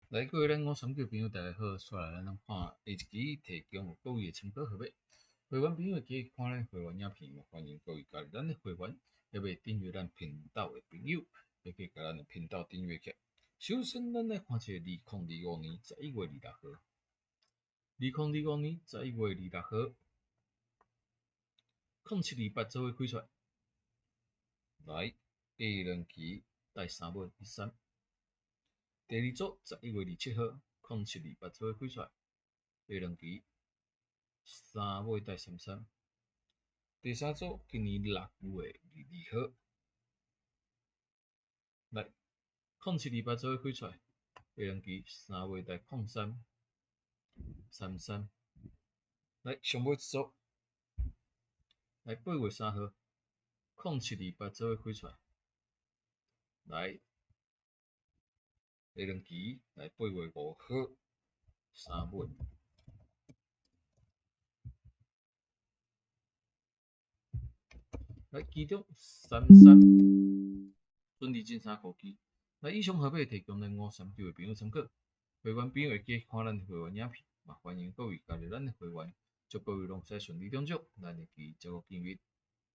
来，各位咱539朋友，大家好，出来咱看下一期提供各位的参考号码。会员朋友可以看咱会员影片，欢迎各位加入咱的会员，也未订阅咱频道的朋友，也可以加咱的频道订阅起。首先，咱来看一个2025年11月26号，2025年11月26号，0728做伙开出来，来下两期第3尾第3。第二组11月27號，0728做伙開出來，下兩期3尾第33。第三組今年6月22號，來0728做伙開出來，下兩期3尾第0333。來上尾一組，來8月3號，0728做伙開出來，來下兩期來8月5號3尾。來其中33順利進3個期。來以上號碼提供咱539嘅朋友參考，會員朋友會記看咱會員影片，嘛歡迎各位加入咱嘅會員，祝各位攏使順利中獎，咱會期節目見面。